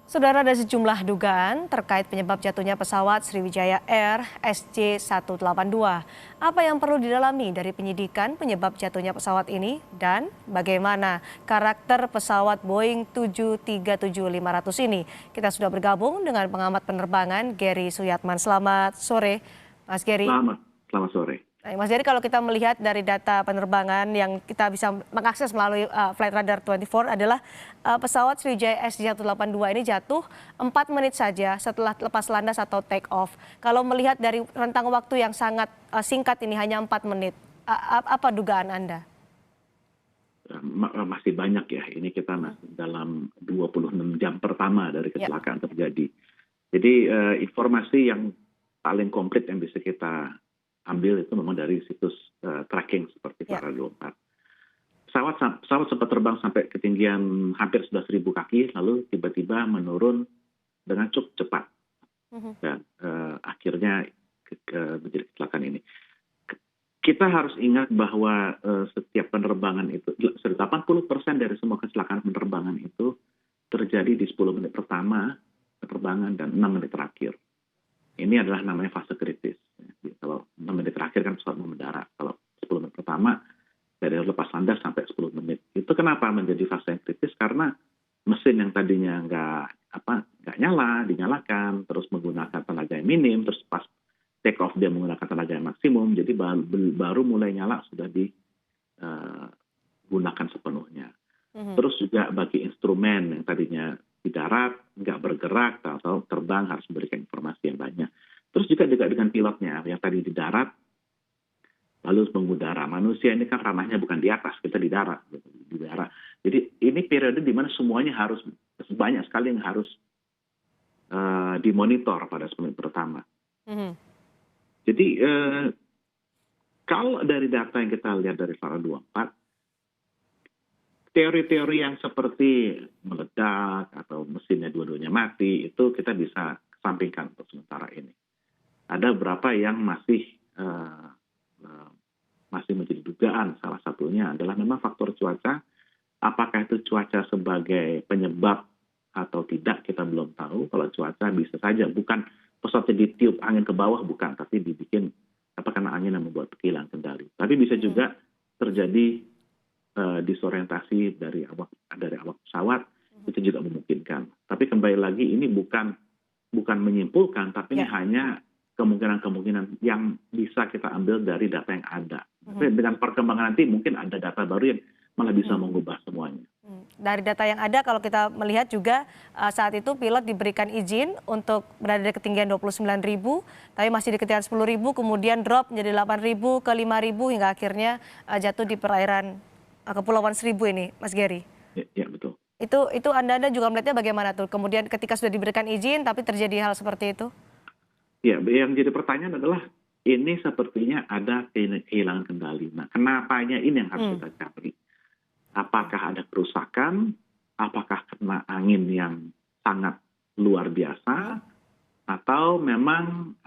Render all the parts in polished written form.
Saudara, ada sejumlah dugaan terkait penyebab jatuhnya pesawat Sriwijaya Air SJ182. Apa yang perlu didalami dari penyidikan penyebab jatuhnya pesawat ini dan bagaimana karakter pesawat Boeing 737-500 ini? Kita sudah bergabung dengan pengamat penerbangan Gary Suyatman. Selamat sore, Mas Gary. Selamat sore. Mas Gary, kalau kita melihat dari data penerbangan yang kita bisa mengakses melalui Flight Radar 24 adalah pesawat Sriwijaya SJ182 ini jatuh 4 menit saja setelah lepas landas atau take off. Kalau melihat dari rentang waktu yang sangat singkat ini hanya 4 menit, apa dugaan Anda? Masih banyak ya, ini kita masih dalam 26 jam pertama dari kecelakaan terjadi. Jadi informasi yang paling komplit yang bisa kita ambil itu memang dari situs tracking seperti Flight Radar 24. Pesawat sempat terbang sampai ketinggian hampir 11.000 kaki, lalu tiba-tiba menurun dengan cukup cepat. Dan akhirnya menjadi kecelakaan ini. Kita harus ingat bahwa setiap penerbangan itu, 80% dari semua kecelakaan penerbangan itu terjadi di 10 menit pertama penerbangan dan 6 menit terakhir. Ini adalah namanya fase kritis. Kalau 6 menit terakhir kan pesawat mau mendarat. Kalau 10 menit pertama dari lepas landas sampai 10 menit. Itu kenapa menjadi fase yang kritis? Karena mesin yang tadinya nggak nyala, dinyalakan, terus menggunakan tenaga yang minim, terus pas take off dia menggunakan tenaga yang maksimum, jadi baru mulai nyala sudah digunakan sepenuhnya. Terus juga bagi instrumen yang tadinya di darat, nggak bergerak atau terbang harus memberikan informasi yang banyak. Terus juga dengan pilotnya yang tadi di darat, lalu mengudara. Manusia ini kan ranahnya bukan di atas, kita di darat. Di darat. Jadi ini periode di mana semuanya harus, banyak sekali yang harus dimonitor pada 10 menit pertama. Jadi kalau dari data yang kita lihat dari Flight Radar 24, teori-teori yang seperti meledak atau mesinnya dua-duanya mati, itu kita bisa kesampingkan untuk sementara ini. Ada beberapa yang masih menjadi dugaan. Salah satunya adalah memang faktor cuaca. Apakah itu cuaca sebagai penyebab atau tidak, kita belum tahu. Kalau cuaca bisa saja, bukan pesawatnya ditiup angin ke bawah, bukan, tapi dibikin karena angin yang membuat kehilangan kendali. Tapi bisa juga terjadi disorientasi dari awak pesawat, itu juga memungkinkan. Tapi kembali lagi ini bukan menyimpulkan, tapi ini hanya kemungkinan-kemungkinan yang bisa kita ambil dari data yang ada. Tapi dengan perkembangan nanti mungkin ada data baru yang malah bisa mengubah semuanya. Dari data yang ada, kalau kita melihat juga saat itu pilot diberikan izin untuk berada di ketinggian 29.000, tapi masih di ketinggian 10.000, kemudian drop menjadi 8.000 ke 5.000 hingga akhirnya jatuh di perairan Kepulauan Seribu ini, Mas Gary. Ya, betul. Itu Anda juga melihatnya bagaimana tuh? Kemudian ketika sudah diberikan izin, tapi terjadi hal seperti itu? Ya, yang jadi pertanyaan adalah ini sepertinya ada kehilangan kendali. Nah, kenapanya ini yang harus kita cari. Apakah ada kerusakan? Apakah kena angin yang sangat luar biasa? Atau memang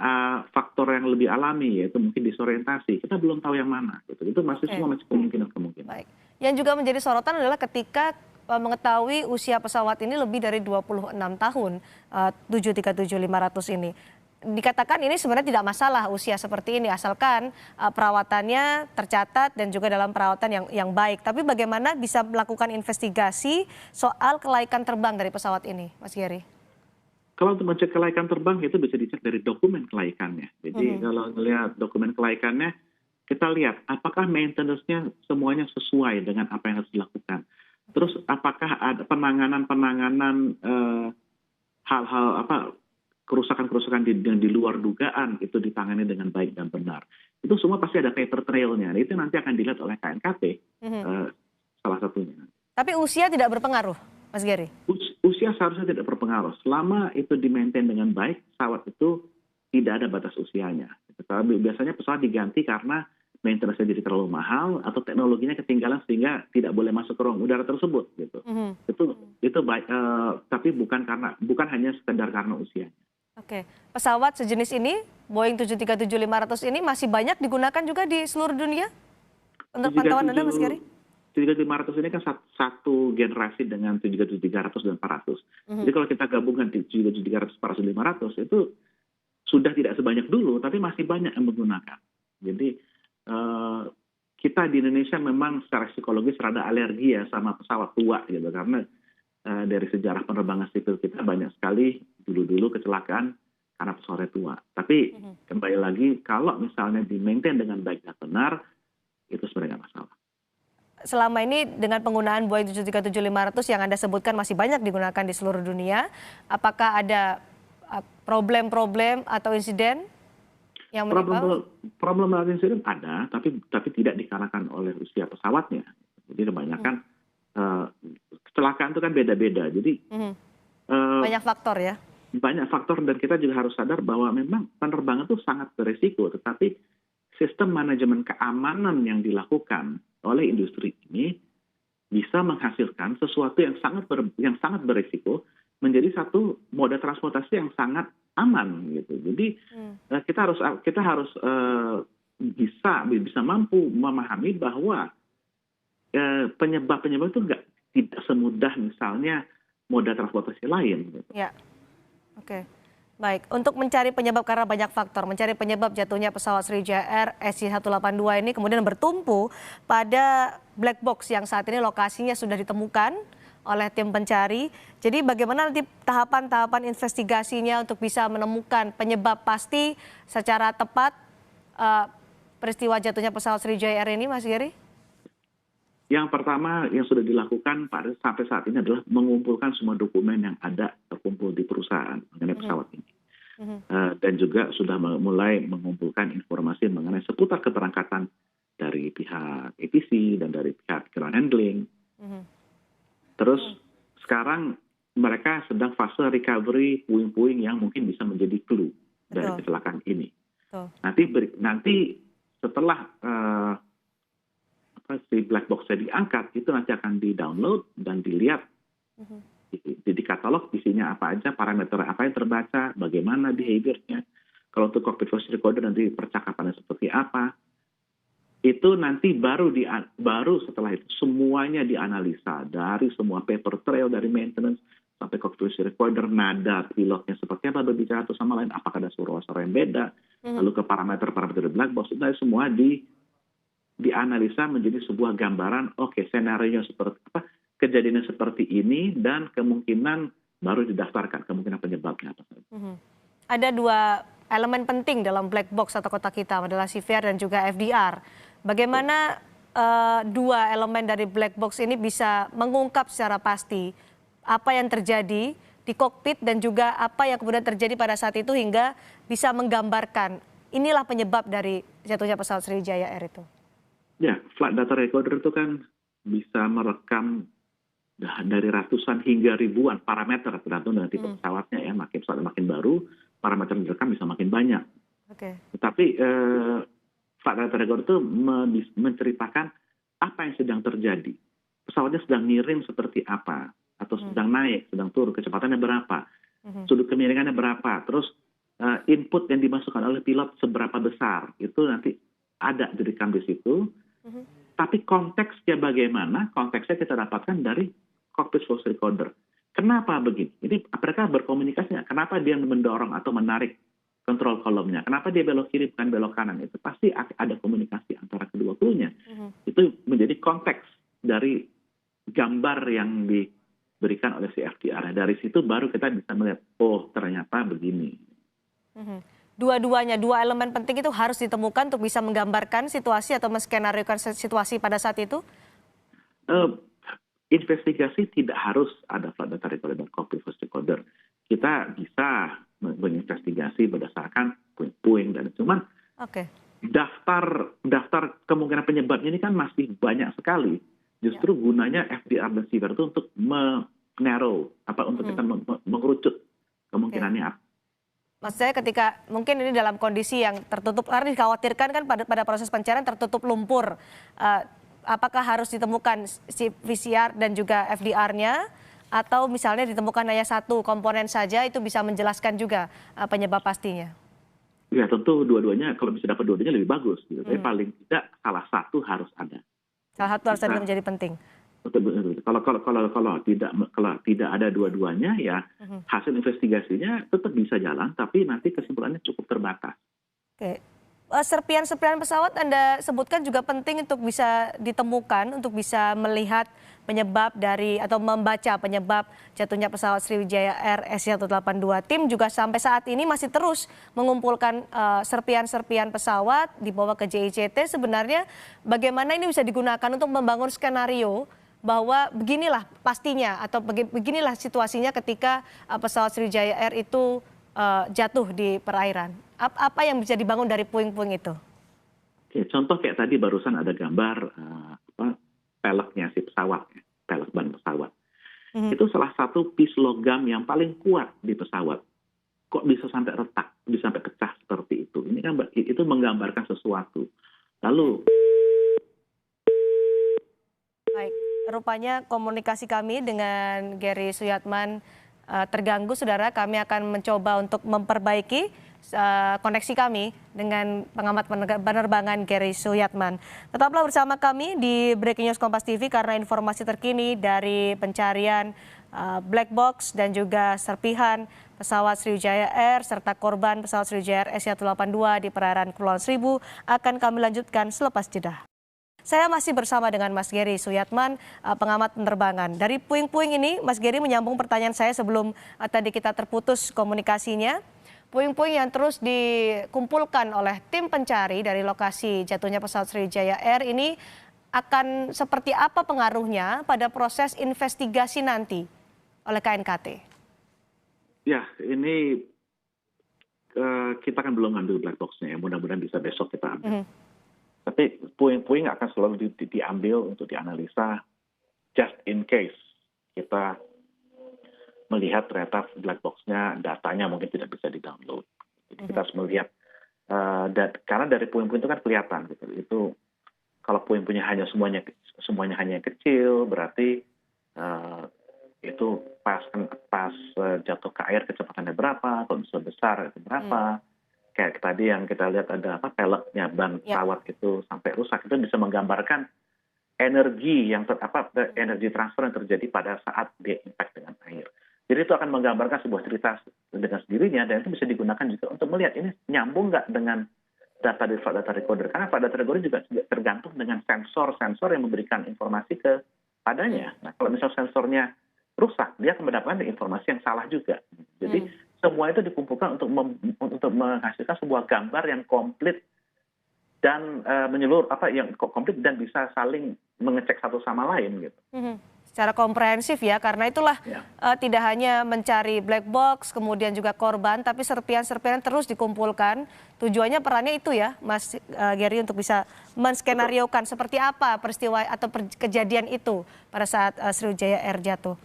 faktor yang lebih alami, yaitu mungkin disorientasi. Kita belum tahu yang mana. Itu masih semua masih kemungkinan. Baik. Yang juga menjadi sorotan adalah ketika mengetahui usia pesawat ini lebih dari 26 tahun, 737-500 ini. Dikatakan ini sebenarnya tidak masalah usia seperti ini, asalkan perawatannya tercatat dan juga dalam perawatan yang baik. Tapi bagaimana bisa melakukan investigasi soal kelaikan terbang dari pesawat ini, Mas Gary? Kalau untuk mencek kelaikan terbang itu bisa dicek dari dokumen kelaikannya. Jadi kalau melihat dokumen kelaikannya, kita lihat apakah maintenance-nya semuanya sesuai dengan apa yang harus dilakukan. Terus apakah ada penanganan hal-hal kerusakan-kerusakan yang di luar dugaan itu ditangani dengan baik dan benar. Itu semua pasti ada paper trail-nya. Itu nanti akan dilihat oleh KNKT, salah satunya. Tapi usia tidak berpengaruh, Mas Gary? Usia seharusnya tidak berpengaruh. Selama itu di-maintain dengan baik, pesawat itu tidak ada batas usianya. Tapi biasanya pesawat diganti karena maintenance-nya jadi terlalu mahal atau teknologinya ketinggalan sehingga tidak boleh masuk ke ruang udara tersebut. Gitu. Itu baik, tapi bukan hanya sekedar karena usianya. Oke, pesawat sejenis ini, Boeing 737-500 ini masih banyak digunakan juga di seluruh dunia? Untuk pantauan Anda, Mas Gary? 7.500 ini kan satu generasi dengan 7.300 dan 400. Jadi kalau kita gabungkan 7.300, 400, 500 itu sudah tidak sebanyak dulu, tapi masih banyak yang menggunakan. Jadi kita di Indonesia memang secara psikologis rada alergi ya sama pesawat tua gitu, karena dari sejarah penerbangan sipil kita banyak sekali dulu kecelakaan karena pesawatnya tua. Tapi kembali lagi, kalau misalnya di-maintain dengan baik dan benar, itu sebenarnya nggak masalah. Selama ini dengan penggunaan Boeing 737-500 yang Anda sebutkan masih banyak digunakan di seluruh dunia, apakah ada problem-problem atau insiden yang menimpa? Problem insiden ada, tapi tidak dikarenakan oleh usia pesawatnya. Jadi kebanyakan kecelakaan itu kan beda-beda. Jadi banyak faktor ya? Banyak faktor, dan kita juga harus sadar bahwa memang penerbangan itu sangat berisiko, tetapi sistem manajemen keamanan yang dilakukan oleh industri ini bisa menghasilkan sesuatu yang sangat berisiko menjadi satu moda transportasi yang sangat aman gitu. Jadi kita harus bisa mampu memahami bahwa penyebab itu tidak semudah misalnya moda transportasi lain. Gitu. Ya, oke. Baik, untuk mencari penyebab karena banyak faktor, mencari penyebab jatuhnya pesawat Sriwijaya Air SJ182 ini kemudian bertumpu pada black box yang saat ini lokasinya sudah ditemukan oleh tim pencari. Jadi bagaimana nanti tahapan-tahapan investigasinya untuk bisa menemukan penyebab pasti secara tepat peristiwa jatuhnya pesawat Sriwijaya Air ini, Mas Geri? Yang pertama yang sudah dilakukan sampai saat ini adalah mengumpulkan semua dokumen yang ada terkumpul di perusahaan mengenai pesawat ini. Dan juga sudah mulai mengumpulkan informasi mengenai seputar keberangkatan dari pihak ATC dan dari pihak ground handling. Terus sekarang mereka sedang fase recovery puing-puing yang mungkin bisa menjadi clue dari kecelakaan ini. Nanti setelah si black box-nya diangkat, itu nanti akan di-download dan dilihat di katalog isinya apa aja, parameter apa yang terbaca, bagaimana behavior-nya. Kalau untuk cockpit voice recorder nanti percakapannya seperti apa. Itu nanti baru setelah itu semuanya dianalisa dari semua paper trail, dari maintenance sampai cockpit voice recorder, nada pilotnya seperti apa berbicara satu sama lain, apakah ada suara-suara yang beda, lalu ke parameter black box, itu semua dianalisa menjadi sebuah gambaran, skenario seperti apa, kejadiannya seperti ini, dan kemungkinan baru didaftarkan, kemungkinan penyebabnya apa saja. Ada dua elemen penting dalam black box atau kotak hitam, adalah CVR dan juga FDR. Bagaimana dua elemen dari black box ini bisa mengungkap secara pasti apa yang terjadi di kokpit dan juga apa yang kemudian terjadi pada saat itu hingga bisa menggambarkan inilah penyebab dari jatuhnya pesawat Sriwijaya Air itu? Ya, flight data recorder itu kan bisa merekam dari ratusan hingga ribuan parameter tergantung dengan tipe pesawatnya ya. Makin baru, parameter yang direkam bisa makin banyak. Tetapi flight data recorder itu menceritakan apa yang sedang terjadi. Pesawatnya sedang miring seperti apa, atau sedang naik, sedang turun, kecepatannya berapa, sudut kemiringannya berapa, terus input yang dimasukkan oleh pilot seberapa besar, itu nanti ada direkam di situ. Tapi konteksnya bagaimana? Konteksnya kita dapatkan dari cockpit voice recorder. Kenapa begini? Ini mereka berkomunikasi nggak? Kenapa dia mendorong atau menarik kontrol kolomnya? Kenapa dia belok kiri bukan belok kanan? Itu pasti ada komunikasi antara kedua krunya. Itu menjadi konteks dari gambar yang diberikan oleh si FDR. Dari situ baru kita bisa melihat, ternyata begini. Dua-duanya, dua elemen penting itu harus ditemukan untuk bisa menggambarkan situasi atau menskenariokan situasi pada saat itu? Investigasi tidak harus ada flight data recorder dan cockpit voice recorder. Kita bisa menginvestigasi berdasarkan puing-puing dan cuman daftar kemungkinan penyebabnya ini kan masih banyak sekali. Justru gunanya FDR dan CVR itu untuk narrow, untuk kita mengerucut kemungkinannya apa. Maksud saya ketika mungkin ini dalam kondisi yang tertutup, karena dikhawatirkan kan pada proses pencarian tertutup lumpur. Apakah harus ditemukan si VCR dan juga FDR-nya, atau misalnya ditemukan hanya satu komponen saja, itu bisa menjelaskan juga penyebab pastinya? Ya tentu dua-duanya, kalau bisa dapat dua-duanya lebih bagus. Gitu. Tapi paling tidak salah satu harus ada. Salah satu alasan itu menjadi penting. Kalau tidak ada dua-duanya ya hasil investigasinya tetap bisa jalan, tapi nanti kesimpulannya cukup terbatas. Oke. Serpian-serpian pesawat Anda sebutkan juga penting untuk bisa ditemukan, untuk bisa melihat penyebab dari atau membaca penyebab jatuhnya pesawat Sriwijaya Air SJ182. Tim juga sampai saat ini masih terus mengumpulkan serpian-serpian pesawat dibawa ke JICT. Sebenarnya bagaimana ini bisa digunakan untuk membangun skenario bahwa beginilah pastinya atau beginilah situasinya ketika pesawat Sriwijaya Air itu jatuh di perairan. Apa yang bisa dibangun dari puing-puing itu? Oke, contoh kayak tadi barusan ada gambar peleknya si pesawat, pelek ban pesawat. Itu salah satu piece logam yang paling kuat di pesawat. Kok bisa sampai retak, bisa sampai pecah seperti itu? Ini kan itu menggambarkan sesuatu. Lalu Baik, rupanya komunikasi kami dengan Gary Suyatman terganggu, saudara. Kami akan mencoba untuk memperbaiki koneksi kami dengan pengamat penerbangan Gary Suyatman. Tetaplah bersama kami di Breaking News Kompas TV karena informasi terkini dari pencarian black box dan juga serpihan pesawat Sriwijaya Air serta korban pesawat Sriwijaya Air SJ182 di perairan Kepulauan Seribu akan kami lanjutkan selepas jeda. Saya masih bersama dengan Mas Gary Suyatman, pengamat penerbangan. Dari puing-puing ini, Mas Gary menyambung pertanyaan saya sebelum tadi kita terputus komunikasinya. Puing-puing yang terus dikumpulkan oleh tim pencari dari lokasi jatuhnya pesawat Sriwijaya Air ini akan seperti apa pengaruhnya pada proses investigasi nanti oleh KNKT? ya ini kita kan belum ngambil black box-nya ya, mudah-mudahan bisa besok kita ambil. Tapi puing-puing akan selalu diambil untuk dianalisa just in case kita melihat ternyata black box-nya datanya mungkin tidak bisa di-download. Jadi kita harus melihat karena dari puing-puing itu kan kelihatan gitu. Itu kalau puing-puingnya semuanya hanya kecil, berarti itu pas jatuh ke air kecepatannya berapa, kalau besar itu berapa. Kayak tadi yang kita lihat ada peleknya ban pesawat itu sampai rusak, itu bisa menggambarkan energi energi transfer yang terjadi pada saat dia impact dengan air. Jadi itu akan menggambarkan sebuah cerita dengan sendirinya, dan itu bisa digunakan juga untuk melihat ini nyambung nggak dengan data dari flight data recorder. Karena flight data recorder juga tergantung dengan sensor-sensor yang memberikan informasi kepadanya. Nah, kalau misal sensornya rusak, dia akan mendapatkan informasi yang salah juga. Jadi semua itu dikumpulkan untuk menghasilkan sebuah gambar yang komplit dan menyeluruh yang komplit dan bisa saling mengecek satu sama lain gitu. Secara komprehensif ya, karena itulah tidak hanya mencari black box, kemudian juga korban, tapi serpian-serpian terus dikumpulkan. Tujuannya perannya itu ya, Mas Gary, untuk bisa menskenariokan seperti apa peristiwa atau kejadian itu pada saat Sriwijaya Air jatuh.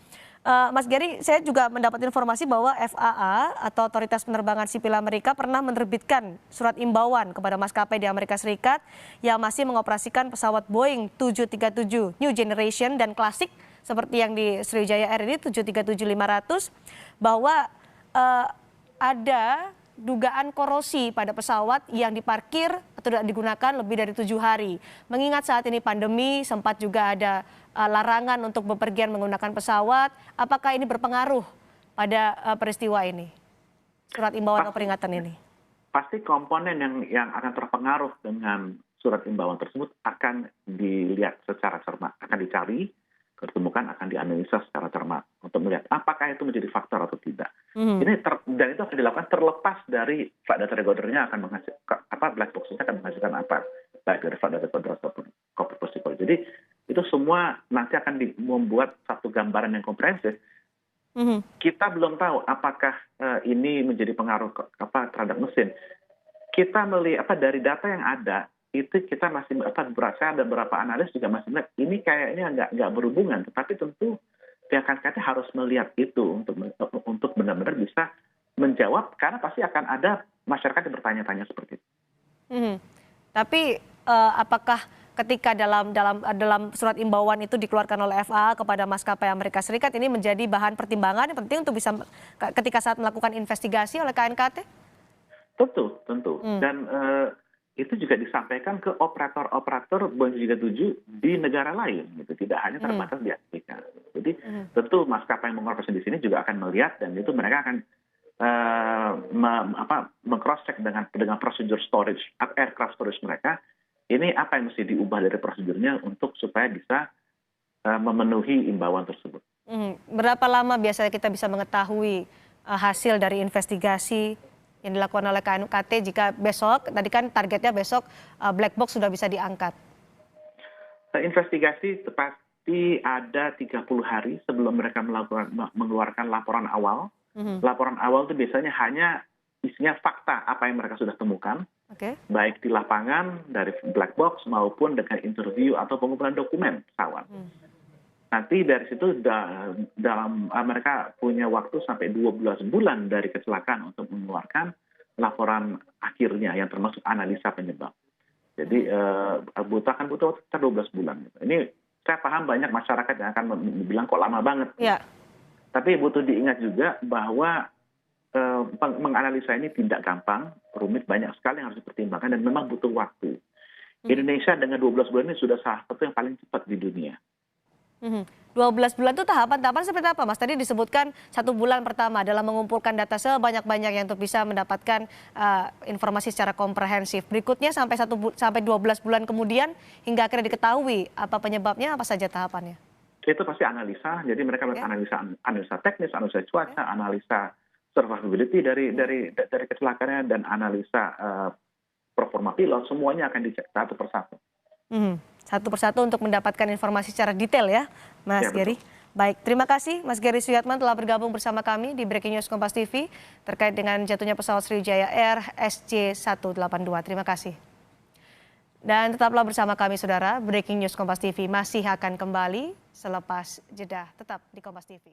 Mas Gary, saya juga mendapat informasi bahwa FAA atau Otoritas Penerbangan Sipil Amerika pernah menerbitkan surat imbauan kepada maskapai di Amerika Serikat yang masih mengoperasikan pesawat Boeing 737 New Generation dan klasik seperti yang di Sriwijaya Air ini 737-500, bahwa ada dugaan korosi pada pesawat yang diparkir atau tidak digunakan lebih dari 7 hari. Mengingat saat ini pandemi, sempat juga ada larangan untuk bepergian menggunakan pesawat. Apakah ini berpengaruh pada peristiwa ini? Surat imbauan atau peringatan ini? Pasti komponen yang akan terpengaruh dengan surat imbauan tersebut akan dilihat secara cermat, akan dicari, ketemukan, akan dianalisa secara cermat untuk melihat apakah itu menjadi faktor atau tidak. Dan itu akan dilakukan terlepas dari flight data recorder-nya akan menghasilkan black box-nya akan menghasilkan apa, baik dari flight data recorder ataupun cockpit protocol. Jadi itu semua nanti akan membuat satu gambaran yang komprehensif. Kita belum tahu apakah ini menjadi pengaruh terhadap mesin. Kita melihat dari data yang ada, itu kita masih saya ada beberapa analis juga masih melihat ini kayaknya nggak berhubungan, tetapi tentu pihak KNKT harus melihat itu untuk benar-benar bisa menjawab, karena pasti akan ada masyarakat yang bertanya-tanya seperti itu. Tapi apakah ketika dalam surat imbauan itu dikeluarkan oleh FAA kepada maskapai Amerika Serikat ini menjadi bahan pertimbangan yang penting untuk bisa ketika saat melakukan investigasi oleh KNKT? Tentu. Dan itu juga disampaikan ke operator-operator Boeing 737 di negara lain, gitu. Tidak hanya terbatas di Amerika. Jadi tentu maskapai yang mengoperasi di sini juga akan melihat, dan itu mereka akan meng-cross check dengan prosedur storage, aircraft storage mereka. Ini apa yang mesti diubah dari prosedurnya untuk supaya bisa memenuhi imbauan tersebut. Berapa lama biasanya kita bisa mengetahui hasil dari investigasi yang dilakukan oleh KNKT jika besok, tadi kan targetnya besok black box sudah bisa diangkat? Investigasi pasti ada 30 hari sebelum mereka mengeluarkan laporan awal. Laporan awal itu biasanya hanya isinya fakta apa yang mereka sudah temukan, baik di lapangan, dari black box maupun dengan interview atau pengumpulan dokumen pesawat. Nanti dari situ dalam mereka punya waktu sampai 12 bulan dari kecelakaan untuk mengeluarkan laporan akhirnya yang termasuk analisa penyebab. Jadi akan butuh waktu sekitar 12 bulan. Ini saya paham banyak masyarakat yang akan bilang kok lama banget. Ya. Tapi butuh diingat juga bahwa menganalisa ini tidak gampang, rumit, banyak sekali yang harus dipertimbangkan dan memang butuh waktu. Indonesia dengan 12 bulan ini sudah salah satu yang paling cepat di dunia. 12 bulan itu tahapan-tahapan seperti apa, Mas? Tadi disebutkan 1 bulan pertama dalam mengumpulkan data sebanyak-banyaknya untuk bisa mendapatkan informasi secara komprehensif. Berikutnya sampai 12 bulan kemudian hingga akhirnya diketahui apa penyebabnya, apa saja tahapannya? Itu pasti analisa, jadi mereka melakukan analisa teknis, analisa cuaca, analisa survivability dari kecelakaannya, dan analisa performa pilot, semuanya akan dicek satu persatu. Satu persatu untuk mendapatkan informasi secara detail ya, Mas Gary. Baik, terima kasih Mas Gary Suyatman telah bergabung bersama kami di Breaking News Kompas TV terkait dengan jatuhnya pesawat Sriwijaya Air SJ182. Terima kasih. Dan tetaplah bersama kami saudara, Breaking News Kompas TV masih akan kembali selepas jeda. Tetap di Kompas TV.